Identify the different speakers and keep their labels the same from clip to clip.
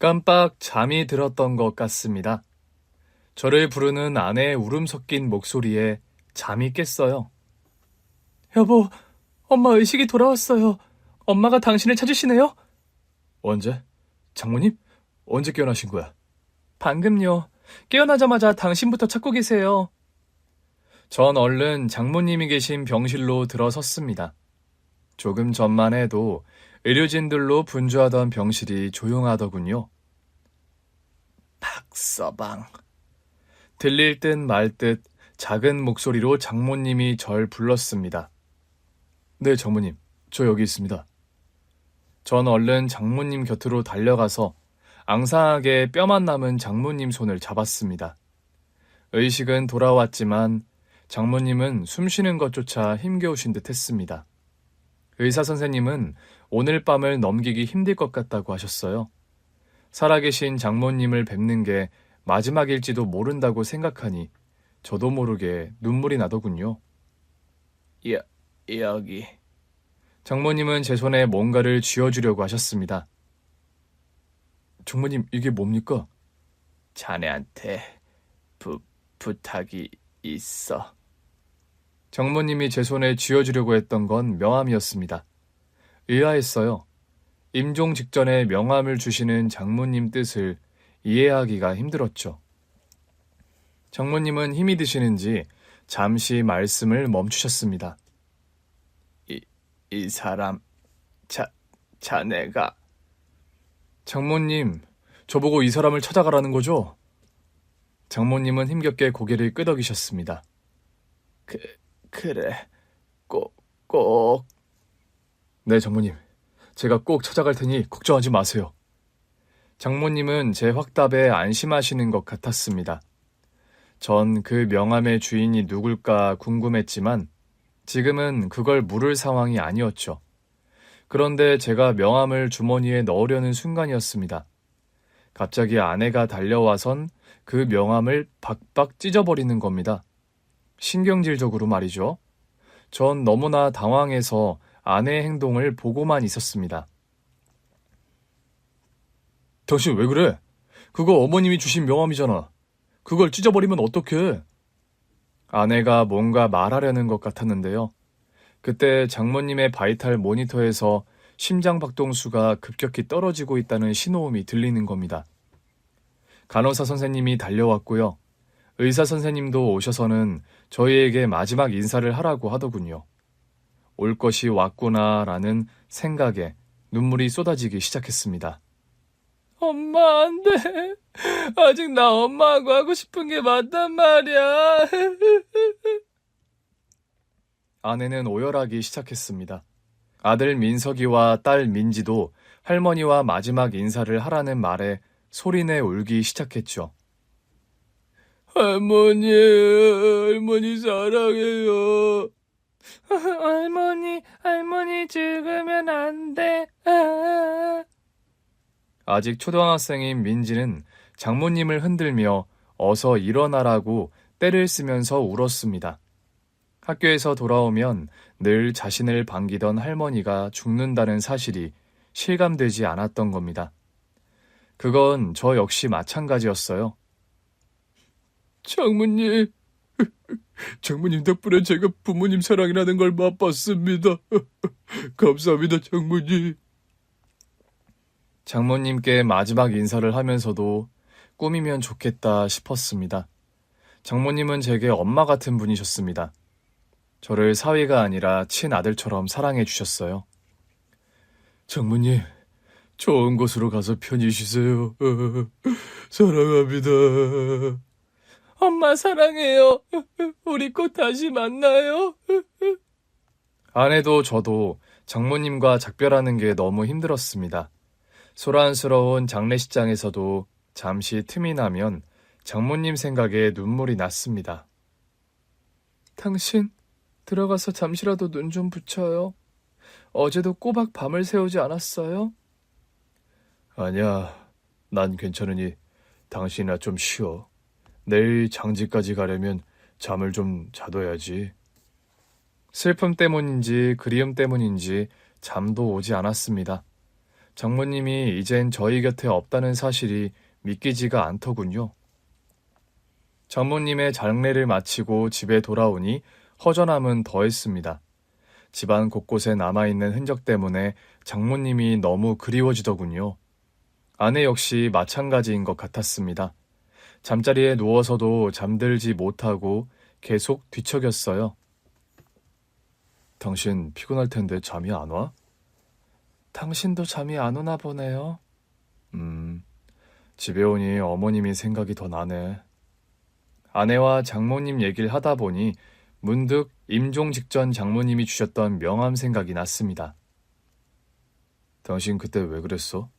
Speaker 1: 깜빡 잠이 들었던 것 같습니다. 저를 부르는 아내의 울음 섞인 목소리에 잠이 깼어요. 여보, 엄마 의식이 돌아왔어요. 엄마가 당신을 찾으시네요? 언제? 장모님? 언제 깨어나신 거야? 방금요. 깨어나자마자 당신부터 찾고 계세요. 전 얼른 장모님이 계신 병실로 들어섰습니다. 조금 전만 해도 의료진들로 분주하던 병실이 조용하더군요. 박서방. 들릴 듯 말 듯 작은 목소리로 장모님이 절 불렀습니다. 네, 장모님. 저 여기 있습니다. 전 얼른 장모님 곁으로 달려가서 앙상하게 뼈만 남은 장모님 손을 잡았습니다. 의식은 돌아왔지만 장모님은 숨쉬는 것조차 힘겨우신 듯 했습니다. 의사 선생님은 오늘 밤을 넘기기 힘들 것 같다고 하셨어요. 살아계신 장모님을 뵙는 게 마지막일지도 모른다고 생각하니 저도 모르게 눈물이 나더군요. 여기. 장모님은 제 손에 뭔가를 쥐어주려고 하셨습니다. 장모님, 이게 뭡니까? 자네한테 부탁이 있어. 장모님이 제 손에 쥐어주려고 했던 건 명함이었습니다. 의아했어요. 임종 직전에 명함을 주시는 장모님 뜻을 이해하기가 힘들었죠. 장모님은 힘이 드시는지 잠시 말씀을 멈추셨습니다. 이 사람, 자네가... 장모님, 저보고 이 사람을 찾아가라는 거죠? 장모님은 힘겹게 고개를 끄덕이셨습니다. 그래, 꼭. 네, 장모님. 제가 꼭 찾아갈 테니 걱정하지 마세요. 장모님은 제 확답에 안심하시는 것 같았습니다. 전 그 명함의 주인이 누굴까 궁금했지만 지금은 그걸 물을 상황이 아니었죠. 그런데 제가 명함을 주머니에 넣으려는 순간이었습니다. 갑자기 아내가 달려와선 그 명함을 박박 찢어버리는 겁니다. 신경질적으로 말이죠. 전 너무나 당황해서 아내의 행동을 보고만 있었습니다. 당신 왜 그래? 그거 어머님이 주신 명함이잖아. 그걸 찢어버리면 어떡해? 아내가 뭔가 말하려는 것 같았는데요. 그때 장모님의 바이탈 모니터에서 심장박동수가 급격히 떨어지고 있다는 신호음이 들리는 겁니다. 간호사 선생님이 달려왔고요. 의사 선생님도 오셔서는 저희에게 마지막 인사를 하라고 하더군요. 올 것이 왔구나라는 생각에 눈물이 쏟아지기 시작했습니다. 엄마, 안 돼. 아직 나 엄마하고 하고 싶은 게 맞단 말이야. 아내는 오열하기 시작했습니다. 아들 민석이와 딸 민지도 할머니와 마지막 인사를 하라는 말에 소리내 울기 시작했죠. 할머니 사랑해요. 할머니 죽으면 안 돼. 아직 초등학생인 민지는 장모님을 흔들며 어서 일어나라고 떼를 쓰면서 울었습니다. 학교에서 돌아오면 늘 자신을 반기던 할머니가 죽는다는 사실이 실감되지 않았던 겁니다. 그건 저 역시 마찬가지였어요. 장모님 덕분에 제가 부모님 사랑이라는 걸 맛봤습니다. 감사합니다, 장모님. 장모님께 마지막 인사를 하면서도 꿈이면 좋겠다 싶었습니다. 장모님은 제게 엄마 같은 분이셨습니다. 저를 사위가 아니라 친아들처럼 사랑해 주셨어요. 장모님, 좋은 곳으로 가서 편히 쉬세요. 사랑합니다. 엄마 사랑해요. 우리 꼭 다시 만나요. 아내도 저도 장모님과 작별하는 게 너무 힘들었습니다. 소란스러운 장례식장에서도 잠시 틈이 나면 장모님 생각에 눈물이 났습니다. 당신, 들어가서 잠시라도 눈 좀 붙여요. 어제도 꼬박 밤을 새우지 않았어요? 아니야, 난 괜찮으니 당신이나 좀 쉬어. 내일 장지까지 가려면 잠을 좀 자둬야지. 슬픔 때문인지 그리움 때문인지 잠도 오지 않았습니다. 장모님이 이젠 저희 곁에 없다는 사실이 믿기지가 않더군요. 장모님의 장례를 마치고 집에 돌아오니 허전함은 더했습니다. 집안 곳곳에 남아있는 흔적 때문에 장모님이 너무 그리워지더군요. 아내 역시 마찬가지인 것 같았습니다. 잠자리에 누워서도 잠들지 못하고 계속 뒤척였어요. 당신 피곤할 텐데 잠이 안 와? 당신도 잠이 안 오나 보네요. 집에 오니 어머님이 생각이 더 나네. 아내와 장모님 얘기를 하다 보니 문득 임종 직전 장모님이 주셨던 명함 생각이 났습니다. 당신 그때 왜 그랬어?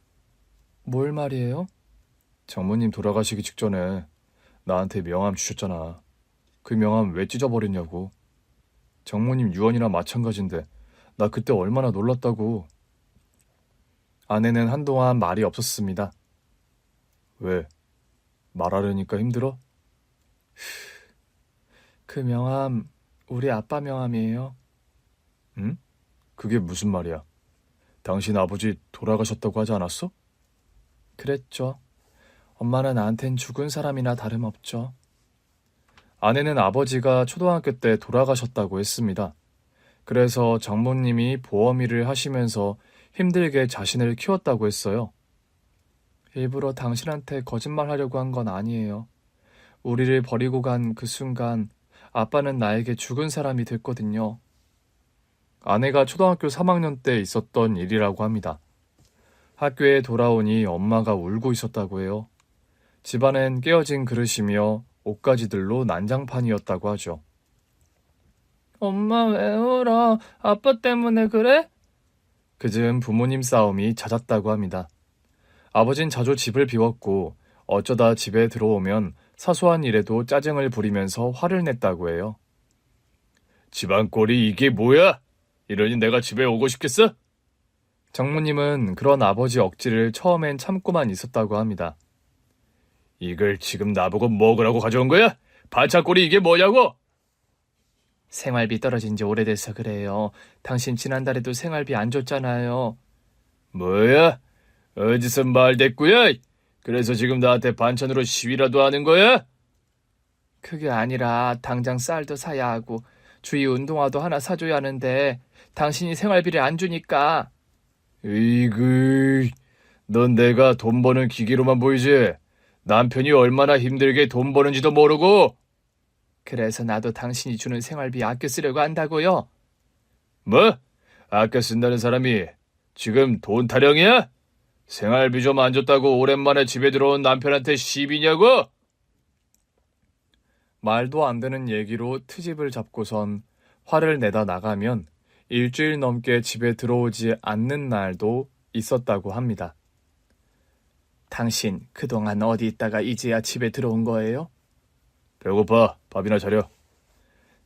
Speaker 1: 뭘 말이에요? 장모님 돌아가시기 직전에 나한테 명함 주셨잖아. 그 명함 왜 찢어버렸냐고. 장모님 유언이나 마찬가지인데 나 그때 얼마나 놀랐다고. 아내는 한동안 말이 없었습니다. 왜? 말하려니까 힘들어? 그 명함 우리 아빠 명함이에요. 응? 그게 무슨 말이야? 당신 아버지 돌아가셨다고 하지 않았어? 그랬죠. 엄마는 나한텐 죽은 사람이나 다름없죠. 아내는 아버지가 초등학교 때 돌아가셨다고 했습니다. 그래서 장모님이 보험 일을 하시면서 힘들게 자신을 키웠다고 했어요. 일부러 당신한테 거짓말하려고 한 건 아니에요. 우리를 버리고 간 그 순간 아빠는 나에게 죽은 사람이 됐거든요. 아내가 초등학교 3학년 때 있었던 일이라고 합니다. 학교에 돌아오니 엄마가 울고 있었다고 해요. 집안엔 깨어진 그릇이며 옷가지들로 난장판이었다고 하죠. 엄마 왜 울어? 아빠 때문에 그래? 그즈음 부모님 싸움이 잦았다고 합니다. 아버진 자주 집을 비웠고 어쩌다 집에 들어오면 사소한 일에도 짜증을 부리면서 화를 냈다고 해요. 집안 꼴이 이게 뭐야? 이러니 내가 집에 오고 싶겠어? 장모님은 그런 아버지 억지를 처음엔 참고만 있었다고 합니다. 이걸 지금 나보고 먹으라고 가져온 거야? 반찬꼴이 이게 뭐냐고? 생활비 떨어진 지 오래돼서 그래요. 당신 지난달에도 생활비 안 줬잖아요. 뭐야? 어디서 말대꾸야? 그래서 지금 나한테 반찬으로 시위라도 하는 거야? 그게 아니라 당장 쌀도 사야 하고 주위 운동화도 하나 사줘야 하는데 당신이 생활비를 안 주니까. 으이그, 넌 내가 돈 버는 기계로만 보이지? 남편이 얼마나 힘들게 돈 버는지도 모르고. 그래서 나도 당신이 주는 생활비 아껴 쓰려고 한다고요. 뭐? 아껴 쓴다는 사람이 지금 돈 타령이야? 생활비 좀 안 줬다고 오랜만에 집에 들어온 남편한테 시비냐고? 말도 안 되는 얘기로 트집을 잡고선 화를 내다 나가면 일주일 넘게 집에 들어오지 않는 날도 있었다고 합니다. 당신 그동안 어디 있다가 이제야 집에 들어온 거예요? 배고파. 밥이나 차려.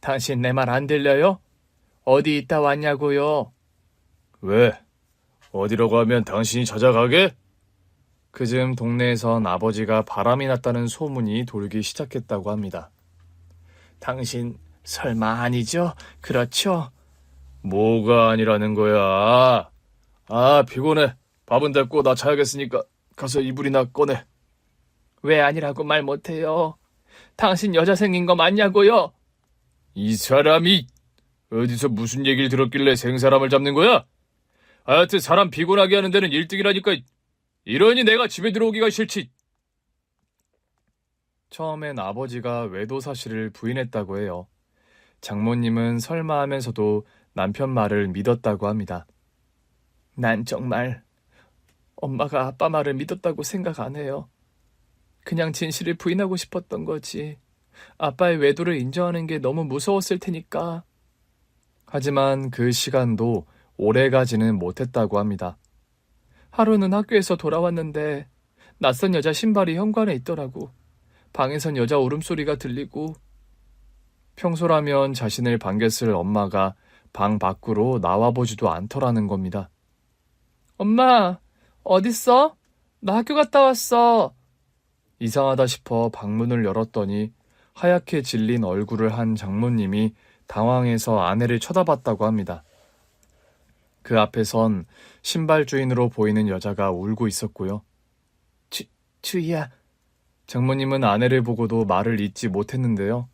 Speaker 1: 당신 내 말 안 들려요? 어디 있다 왔냐고요? 왜? 어디라고 하면 당신이 찾아가게? 그즈음 동네에선 아버지가 바람이 났다는 소문이 돌기 시작했다고 합니다. 당신 설마 아니죠? 그렇죠? 뭐가 아니라는 거야? 아, 피곤해. 밥은 됐고 나 자야겠으니까 가서 이불이나 꺼내. 왜 아니라고 말 못해요? 당신 여자 생긴 거 맞냐고요? 이 사람이 어디서 무슨 얘기를 들었길래 생사람을 잡는 거야? 하여튼 사람 피곤하게 하는 데는 1등이라니까. 이러니 내가 집에 들어오기가 싫지. 처음엔 아버지가 외도 사실을 부인했다고 해요. 장모님은 설마 하면서도 남편 말을 믿었다고 합니다. 난 정말 엄마가 아빠 말을 믿었다고 생각 안 해요. 그냥 진실을 부인하고 싶었던 거지. 아빠의 외도를 인정하는 게 너무 무서웠을 테니까. 하지만 그 시간도 오래 가지는 못했다고 합니다. 하루는 학교에서 돌아왔는데 낯선 여자 신발이 현관에 있더라고. 방에선 여자 울음소리가 들리고 평소라면 자신을 반겼을 엄마가 방 밖으로 나와보지도 않더라는 겁니다. 엄마, 어딨어? 나 학교 갔다 왔어. 이상하다 싶어 방문을 열었더니 하얗게 질린 얼굴을 한 장모님이 당황해서 아내를 쳐다봤다고 합니다. 그 앞에선 신발 주인으로 보이는 여자가 울고 있었고요. 주희야. 장모님은 아내를 보고도 말을 잇지 못했는데요.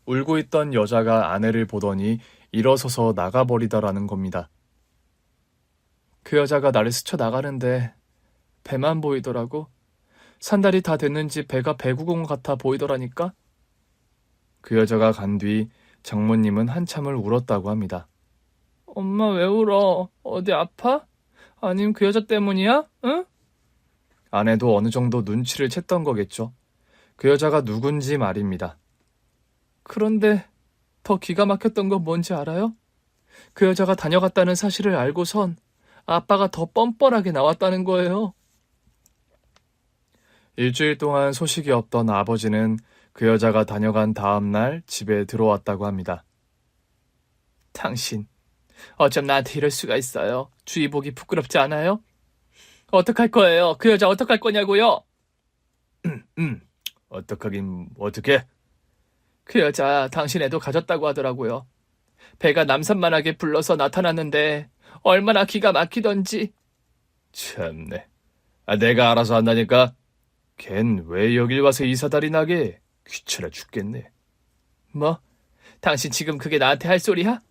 Speaker 1: 울고 있던 여자가 아내를 보더니 일어서서 나가버리더라는 겁니다. 그 여자가 나를 스쳐 나가는데 배만 보이더라고. 산달이 다 됐는지 배가 배구공 같아 보이더라니까. 그 여자가 간 뒤 장모님은 한참을 울었다고 합니다. 엄마 왜 울어? 어디 아파? 아님 그 여자 때문이야? 응? 아내도 어느 정도 눈치를 챘던 거겠죠. 그 여자가 누군지 말입니다. 그런데 더 기가 막혔던 건 뭔지 알아요? 그 여자가 다녀갔다는 사실을 알고선 아빠가 더 뻔뻔하게 나왔다는 거예요. 일주일 동안 소식이 없던 아버지는 그 여자가 다녀간 다음 날 집에 들어왔다고 합니다. 당신, 어쩜 나한테 이럴 수가 있어요? 주의 보기 부끄럽지 않아요? 어떡할 거예요? 그 여자 어떡할 거냐고요? 어떡하긴 어떡해? 그 여자 당신 애도 가졌다고 하더라고요. 배가 남산만하게 불러서 나타났는데 얼마나 기가 막히던지. 참네. 내가 알아서 한다니까. 걘 왜 여길 와서 이사다리 나게? 귀찮아 죽겠네. 뭐? 당신 지금 그게 나한테 할 소리야?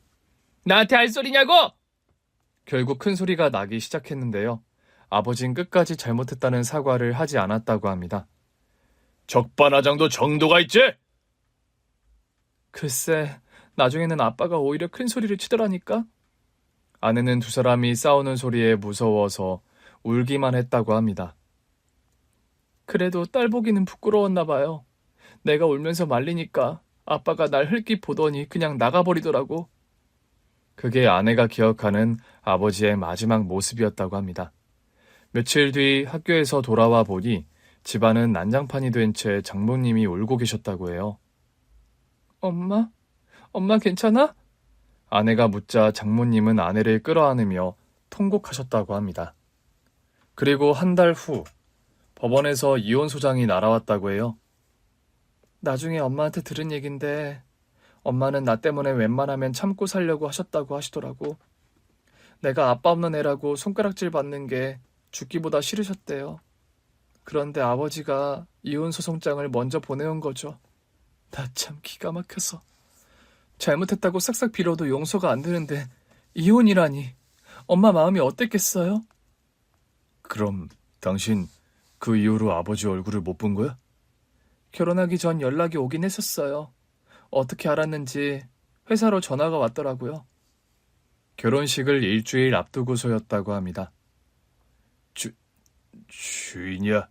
Speaker 1: 나한테 할 소리냐고! 결국 큰 소리가 나기 시작했는데요. 아버진 끝까지 잘못했다는 사과를 하지 않았다고 합니다. 적반하장도 정도가 있지? 글쎄, 나중에는 아빠가 오히려 큰 소리를 치더라니까. 아내는 두 사람이 싸우는 소리에 무서워서 울기만 했다고 합니다. 그래도 딸 보기는 부끄러웠나 봐요. 내가 울면서 말리니까 아빠가 날 흘낏 보더니 그냥 나가버리더라고. 그게 아내가 기억하는 아버지의 마지막 모습이었다고 합니다. 며칠 뒤 학교에서 돌아와 보니 집안은 난장판이 된 채 장모님이 울고 계셨다고 해요. 엄마? 엄마 괜찮아? 아내가 묻자 장모님은 아내를 끌어안으며 통곡하셨다고 합니다. 그리고 한 달 후 법원에서 이혼 소장이 날아왔다고 해요. 나중에 엄마한테 들은 얘긴데 엄마는 나 때문에 웬만하면 참고 살려고 하셨다고 하시더라고. 내가 아빠 없는 애라고 손가락질 받는 게 죽기보다 싫으셨대요. 그런데 아버지가 이혼 소송장을 먼저 보내온 거죠. 나 참 기가 막혀서. 잘못했다고 싹싹 빌어도 용서가 안 되는데 이혼이라니. 엄마 마음이 어땠겠어요? 그럼 당신 그 이후로 아버지 얼굴을 못 본 거야? 결혼하기 전 연락이 오긴 했었어요. 어떻게 알았는지 회사로 전화가 왔더라고요. 결혼식을 일주일 앞두고서였다고 합니다. 주인이야.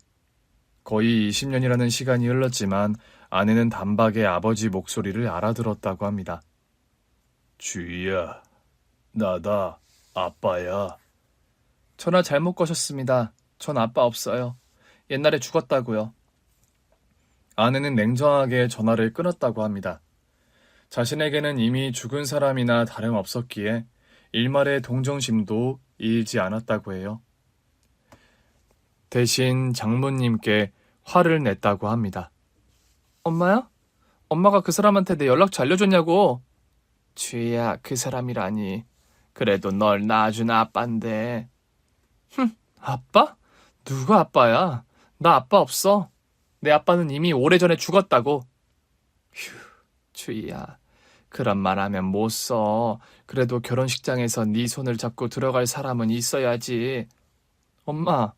Speaker 1: 거의 20년이라는 시간이 흘렀지만 아내는 단박에 아버지 목소리를 알아들었다고 합니다. 주희야, 나다, 아빠야. 전화 잘못 거셨습니다. 전 아빠 없어요. 옛날에 죽었다고요. 아내는 냉정하게 전화를 끊었다고 합니다. 자신에게는 이미 죽은 사람이나 다름없었기에 일말의 동정심도 잃지 않았다고 해요. 대신 장모님께 화를 냈다고 합니다. 엄마야? 엄마가 그 사람한테 내 연락처 알려줬냐고. 주희야, 그 사람이라니. 그래도 널 낳아준 아빠인데. 아빠? 누가 아빠야? 나 아빠 없어. 내 아빠는 이미 오래전에 죽었다고. 휴, 주희야. 그런 말 하면 못 써. 그래도 결혼식장에서 네 손을 잡고 들어갈 사람은 있어야지. 엄마,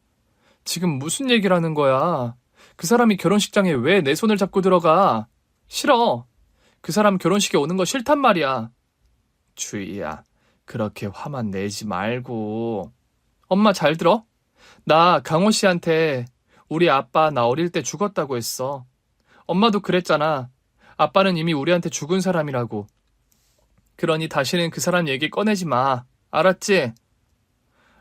Speaker 1: 지금 무슨 얘기를 하는 거야? 그 사람이 결혼식장에 왜 내 손을 잡고 들어가? 싫어. 그 사람 결혼식에 오는 거 싫단 말이야. 주희야, 그렇게 화만 내지 말고. 엄마 잘 들어? 나 강호 씨한테 우리 아빠 나 어릴 때 죽었다고 했어. 엄마도 그랬잖아. 아빠는 이미 우리한테 죽은 사람이라고. 그러니 다시는 그 사람 얘기 꺼내지 마. 알았지?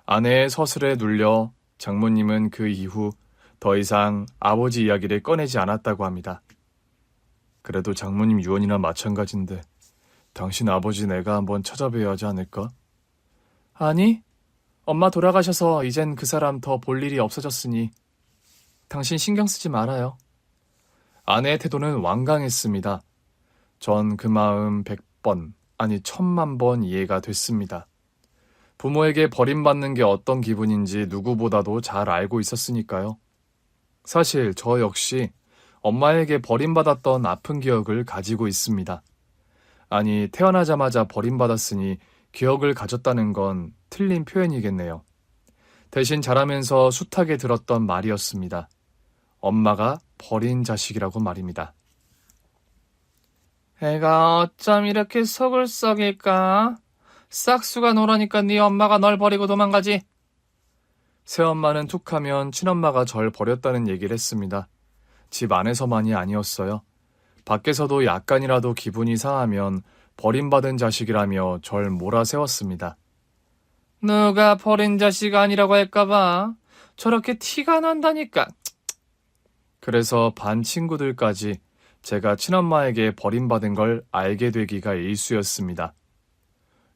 Speaker 1: 아내의 서술에 눌려 장모님은 그 이후 더 이상 아버지 이야기를 꺼내지 않았다고 합니다. 그래도 장모님 유언이나 마찬가지인데 당신 아버지 내가 한번 찾아뵈야 하지 않을까? 아니, 엄마 돌아가셔서 이젠 그 사람 더 볼 일이 없어졌으니 당신 신경 쓰지 말아요. 아내의 태도는 완강했습니다. 전 그 마음 100번, 아니 1000만 번 이해가 됐습니다. 부모에게 버림받는 게 어떤 기분인지 누구보다도 잘 알고 있었으니까요. 사실 저 역시 엄마에게 버림받았던 아픈 기억을 가지고 있습니다. 아니, 태어나자마자 버림받았으니 기억을 가졌다는 건 틀린 표현이겠네요. 대신 자라면서 숱하게 들었던 말이었습니다. 엄마가 버린 자식이라고 말입니다. 애가 어쩜 이렇게 속을 썩일까? 싹수가 노라니까 네 엄마가 널 버리고 도망가지. 새엄마는 툭하면 친엄마가 절 버렸다는 얘기를 했습니다. 집 안에서만이 아니었어요. 밖에서도 약간이라도 기분이 상하면 버림받은 자식이라며 절 몰아세웠습니다. 누가 버린 자식 아니라고 할까봐 저렇게 티가 난다니까. 그래서 반 친구들까지 제가 친엄마에게 버림받은 걸 알게 되기가 일쑤였습니다.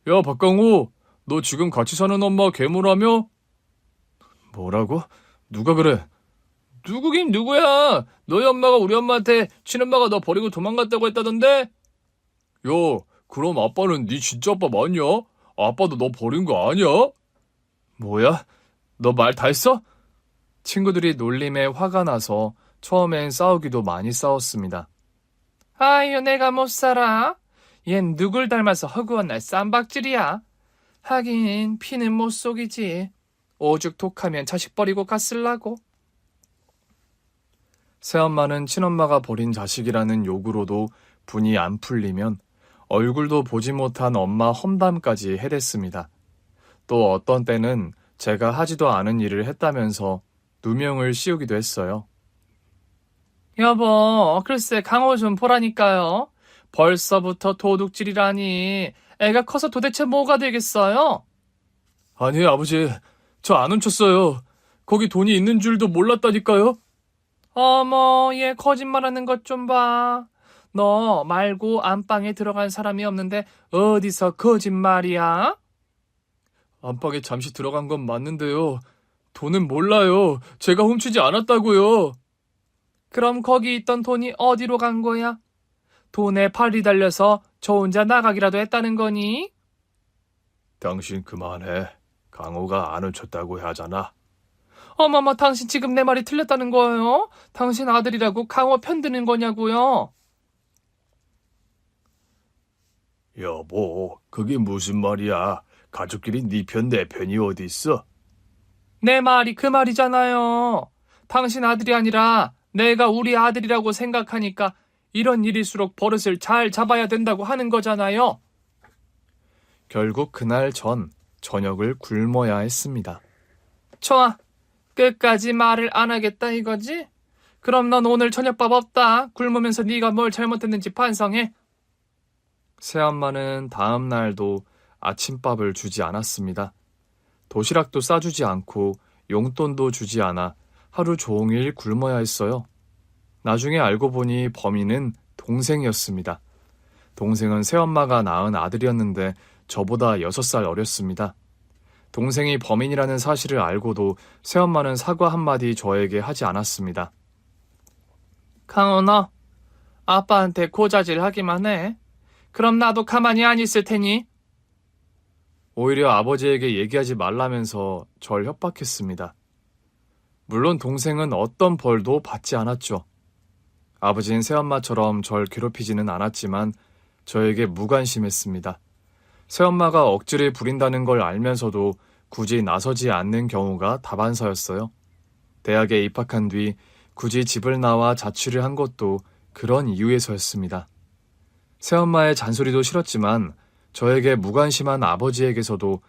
Speaker 1: 야, 박강호, 너 지금 같이 사는 엄마 괴물하며? 뭐라고? 누가 그래? 누구긴 누구야? 너희 엄마가 우리 엄마한테 친엄마가 너 버리고 도망갔다고 했다던데? 야, 그럼 아빠는 네 진짜 아빠 맞냐? 아빠도 너 버린 거 아니야? 뭐야? 너 말 다 했어? 친구들이 놀림에 화가 나서 처음엔 싸우기도 많이 싸웠습니다. 아유, 내가 못 살아. 얜 누굴 닮아서 허구한 날 쌈박질이야. 하긴 피는 못 속이지. 오죽 독하면 자식 버리고 갔을라고. 새엄마는 친엄마가 버린 자식이라는 욕으로도 분이 안 풀리면 얼굴도 보지 못한 엄마 험담까지 해댔습니다. 또 어떤 때는 제가 하지도 않은 일을 했다면서 누명을 씌우기도 했어요. 여보, 글쎄 강호 좀 보라니까요. 벌써부터 도둑질이라니. 애가 커서 도대체 뭐가 되겠어요? 아니, 아버지, 저 안 훔쳤어요. 거기 돈이 있는 줄도 몰랐다니까요. 어머, 얘 거짓말하는 것 좀 봐. 너 말고 안방에 들어간 사람이 없는데 어디서 거짓말이야? 안방에 잠시 들어간 건 맞는데요. 돈은 몰라요. 제가 훔치지 않았다고요. 그럼 거기 있던 돈이 어디로 간 거야? 돈에 팔이 달려서 저 혼자 나가기라도 했다는 거니? 당신 그만해. 강호가 안 훔쳤다고 하잖아. 어머머, 당신 지금 내 말이 틀렸다는 거예요? 당신 아들이라고 강호 편드는 거냐고요? 여보, 그게 무슨 말이야? 가족끼리 네 편 내 편이 어디 있어? 내 말이 그 말이잖아요. 당신 아들이 아니라 내가 우리 아들이라고 생각하니까 이런 일일수록 버릇을 잘 잡아야 된다고 하는 거잖아요. 결국 그날 전 저녁을 굶어야 했습니다. 좋아. 끝까지 말을 안 하겠다 이거지? 그럼 넌 오늘 저녁밥 없다. 굶으면서 네가 뭘 잘못했는지 반성해. 새엄마는 다음 날도 아침밥을 주지 않았습니다. 도시락도 싸주지 않고 용돈도 주지 않아 하루 종일 굶어야 했어요. 나중에 알고 보니 범인은 동생이었습니다. 동생은 새엄마가 낳은 아들이었는데 저보다 6살 어렸습니다. 동생이 범인이라는 사실을 알고도 새엄마는 사과 한마디 저에게 하지 않았습니다. 강호, 너 아빠한테 고자질 하기만 해. 그럼 나도 가만히 안 있을 테니. 오히려 아버지에게 얘기하지 말라면서 절 협박했습니다. 물론 동생은 어떤 벌도 받지 않았죠. 아버지는 새엄마처럼 절 괴롭히지는 않았지만 저에게 무관심했습니다. 새엄마가 억지를 부린다는 걸 알면서도 굳이 나서지 않는 경우가 다반사였어요. 대학에 입학한 뒤 굳이 집을 나와 자취를 한 것도 그런 이유에서였습니다. 새엄마의 잔소리도 싫었지만 저에게 무관심한 아버지에게서도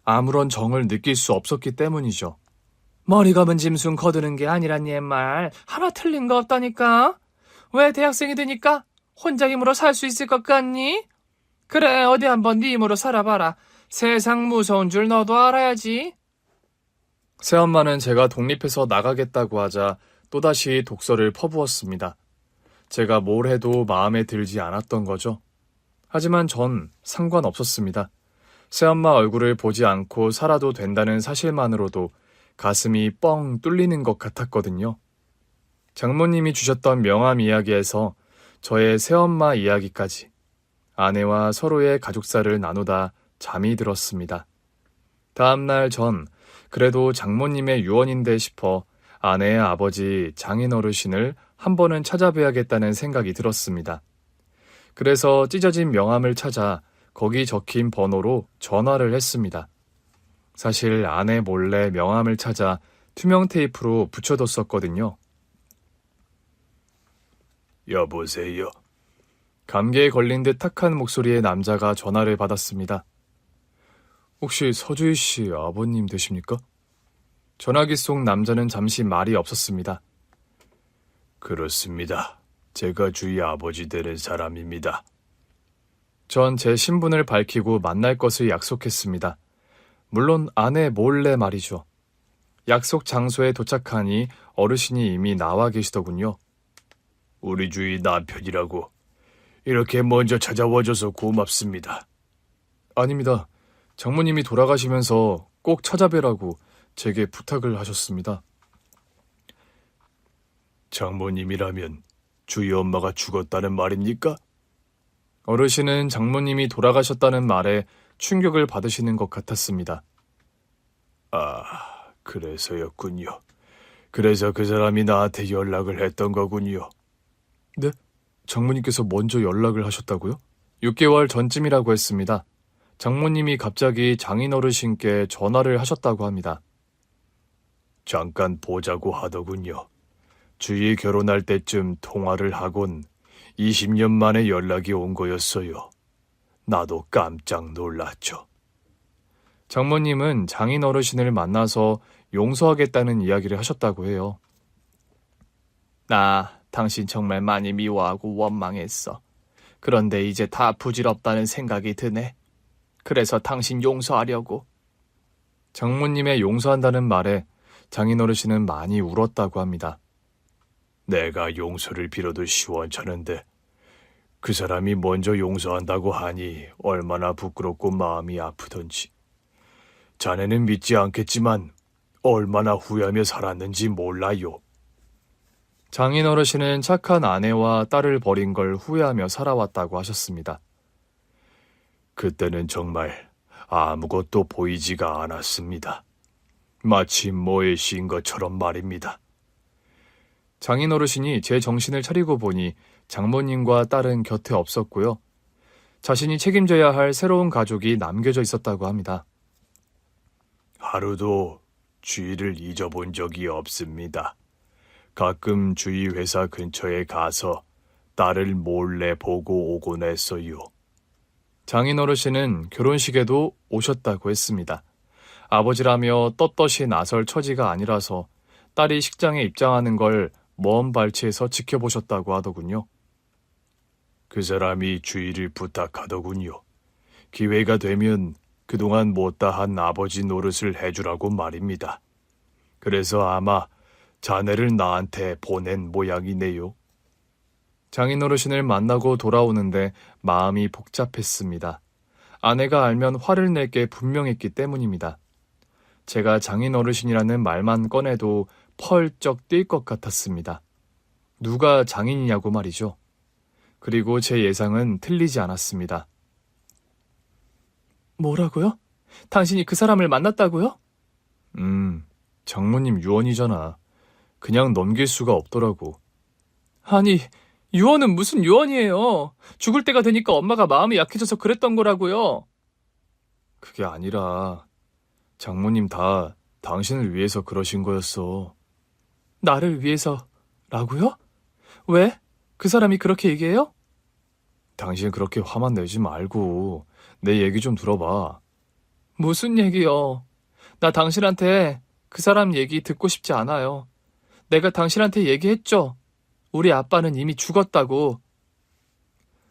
Speaker 1: 아무런 정을 느낄 수 없었기 때문이죠. 머리 감은 짐승 거두는 게 아니란 옛말 하나 틀린 거 없다니까? 왜 대학생이 되니까 혼자 힘으로 살 수 있을 것 같니? 그래, 어디 한번 네 힘으로 살아봐라. 세상 무서운 줄 너도 알아야지. 새엄마는 제가 독립해서 나가겠다고 하자 또다시 독서를 퍼부었습니다. 제가 뭘 해도 마음에 들지 않았던 거죠. 하지만 전 상관없었습니다. 새엄마 얼굴을 보지 않고 살아도 된다는 사실만으로도 가슴이 뻥 뚫리는 것 같았거든요. 장모님이 주셨던 명함 이야기에서 저의 새엄마 이야기까지 아내와 서로의 가족사를 나누다 잠이 들었습니다. 다음날 전 그래도 장모님의 유언인데 싶어 아내의 아버지 장인 어르신을 한 번은 찾아뵈야겠다는 생각이 들었습니다. 그래서 찢어진 명함을 찾아 거기 적힌 번호로 전화를 했습니다. 사실 아내 몰래 명함을 찾아 투명 테이프로 붙여뒀었거든요. 여보세요. 감기에 걸린 듯 탁한 목소리의 남자가 전화를 받았습니다. 혹시 서주희 씨 아버님 되십니까? 전화기 속 남자는 잠시 말이 없었습니다. 그렇습니다. 제가 주희 아버지 되는 사람입니다. 전 제 신분을 밝히고 만날 것을 약속했습니다. 물론 아내 몰래 말이죠. 약속 장소에 도착하니 어르신이 이미 나와 계시더군요. 우리 주희 남편이라고 이렇게 먼저 찾아와줘서 고맙습니다. 아닙니다. 장모님이 돌아가시면서 꼭 찾아뵈라고 제게 부탁을 하셨습니다. 장모님이라면 주희 엄마가 죽었다는 말입니까? 어르신은 장모님이 돌아가셨다는 말에 충격을 받으시는 것 같았습니다. 아, 그래서였군요. 그래서 그 사람이 나한테 연락을 했던 거군요. 네? 장모님께서 먼저 연락을 하셨다고요? 6개월 전쯤이라고 했습니다. 장모님이 갑자기 장인어르신께 전화를 하셨다고 합니다. 잠깐 보자고 하더군요. 주희 결혼할 때쯤 통화를 하곤 20년 만에 연락이 온 거였어요. 나도 깜짝 놀랐죠. 장모님은 장인어르신을 만나서 용서하겠다는 이야기를 하셨다고 해요. 나 당신 정말 많이 미워하고 원망했어. 그런데 이제 다 부질없다는 생각이 드네. 그래서 당신 용서하려고. 장모님의 용서한다는 말에 장인어르신은 많이 울었다고 합니다. 내가 용서를 빌어도 시원찮은데 그 사람이 먼저 용서한다고 하니 얼마나 부끄럽고 마음이 아프던지. 자네는 믿지 않겠지만 얼마나 후회하며 살았는지 몰라요. 장인어르신은 착한 아내와 딸을 버린 걸 후회하며 살아왔다고 하셨습니다. 그때는 정말 아무것도 보이지가 않았습니다. 마치 뭐에 씌인 것처럼 말입니다. 장인어르신이 제 정신을 차리고 보니 장모님과 딸은 곁에 없었고요. 자신이 책임져야 할 새로운 가족이 남겨져 있었다고 합니다. 하루도 주희를 잊어본 적이 없습니다. 가끔 주희 회사 근처에 가서 딸을 몰래 보고 오곤 했어요. 장인어르신은 결혼식에도 오셨다고 했습니다. 아버지라며 떳떳이 나설 처지가 아니라서 딸이 식장에 입장하는 걸 먼 발치에서 지켜보셨다고 하더군요. 그 사람이 주희를 부탁하더군요. 기회가 되면 그동안 못다한 아버지 노릇을 해주라고 말입니다. 그래서 아마 자네를 나한테 보낸 모양이네요. 장인어르신을 만나고 돌아오는데 마음이 복잡했습니다. 아내가 알면 화를 낼 게 분명했기 때문입니다. 제가 장인어르신이라는 말만 꺼내도 펄쩍 뛸 것 같았습니다. 누가 장인이냐고 말이죠. 그리고 제 예상은 틀리지 않았습니다. 뭐라고요? 당신이 그 사람을 만났다고요? 장모님 유언이잖아. 그냥 넘길 수가 없더라고. 아니, 유언은 무슨 유언이에요. 죽을 때가 되니까 엄마가 마음이 약해져서 그랬던 거라고요. 그게 아니라 장모님 다 당신을 위해서 그러신 거였어. 나를 위해서라고요? 왜? 그 사람이 그렇게 얘기해요? 당신 그렇게 화만 내지 말고 내 얘기 좀 들어봐. 무슨 얘기요? 나 당신한테 그 사람 얘기 듣고 싶지 않아요. 내가 당신한테 얘기했죠. 우리 아빠는 이미 죽었다고.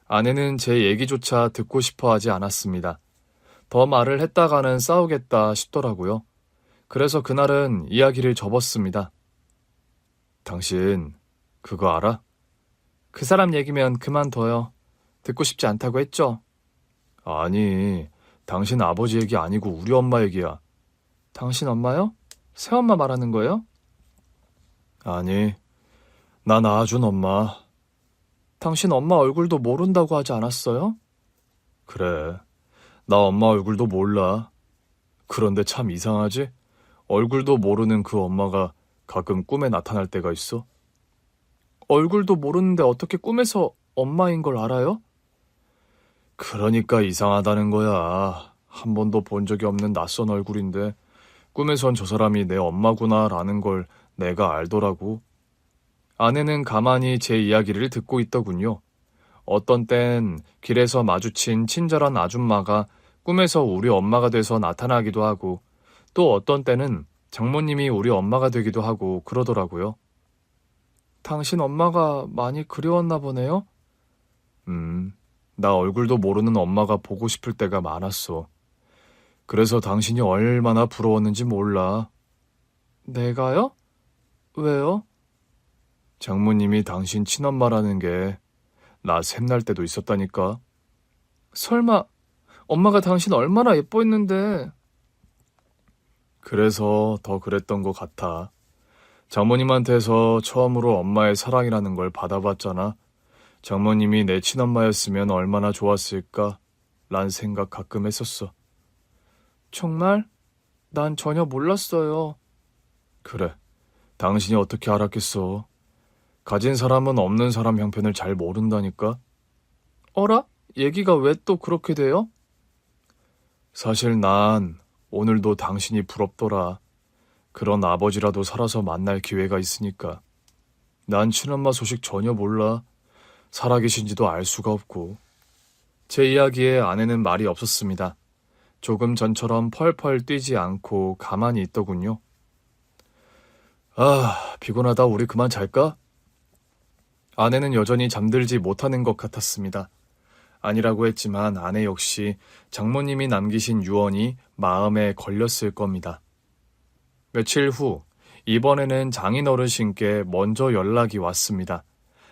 Speaker 1: 아내는 제 얘기조차 듣고 싶어 하지 않았습니다. 더 말을 했다가는 싸우겠다 싶더라고요. 그래서 그날은 이야기를 접었습니다. 당신 그거 알아? 그 사람 얘기면 그만둬요. 듣고 싶지 않다고 했죠? 아니, 당신 아버지 얘기 아니고 우리 엄마 얘기야. 당신 엄마요? 새엄마 말하는 거예요? 아니, 나 낳아준 엄마. 당신 엄마 얼굴도 모른다고 하지 않았어요? 그래, 나 엄마 얼굴도 몰라. 그런데 참 이상하지? 얼굴도 모르는 그 엄마가 가끔 꿈에 나타날 때가 있어. 얼굴도 모르는데 어떻게 꿈에서 엄마인 걸 알아요? 그러니까 이상하다는 거야. 한 번도 본 적이 없는 낯선 얼굴인데 꿈에선 저 사람이 내 엄마구나라는 걸 내가 알더라고. 아내는 가만히 제 이야기를 듣고 있더군요. 어떤 땐 길에서 마주친 친절한 아줌마가 꿈에서 우리 엄마가 돼서 나타나기도 하고 또 어떤 때는 장모님이 우리 엄마가 되기도 하고 그러더라고요. 당신 엄마가 많이 그리웠나 보네요? 나 얼굴도 모르는 엄마가 보고 싶을 때가 많았어. 그래서 당신이 얼마나 부러웠는지 몰라. 내가요? 왜요? 장모님이 당신 친엄마라는 게 나 샘날 때도 있었다니까. 설마 엄마가 당신 얼마나 예뻐했는데. 그래서 더 그랬던 것 같아. 장모님한테서 처음으로 엄마의 사랑이라는 걸 받아봤잖아. 장모님이 내 친엄마였으면 얼마나 좋았을까? 란 생각 가끔 했었어. 정말? 난 전혀 몰랐어요. 그래, 당신이 어떻게 알았겠어. 가진 사람은 없는 사람 형편을 잘 모른다니까. 어라? 얘기가 왜 또 그렇게 돼요? 사실 난 오늘도 당신이 부럽더라. 그런 아버지라도 살아서 만날 기회가 있으니까. 난 친엄마 소식 전혀 몰라. 살아계신지도 알 수가 없고. 제 이야기에 아내는 말이 없었습니다. 조금 전처럼 펄펄 뛰지 않고 가만히 있더군요. 아, 피곤하다. 우리 그만 잘까? 아내는 여전히 잠들지 못하는 것 같았습니다. 아니라고 했지만 아내 역시 장모님이 남기신 유언이 마음에 걸렸을 겁니다. 며칠 후 이번에는 장인어르신께 먼저 연락이 왔습니다.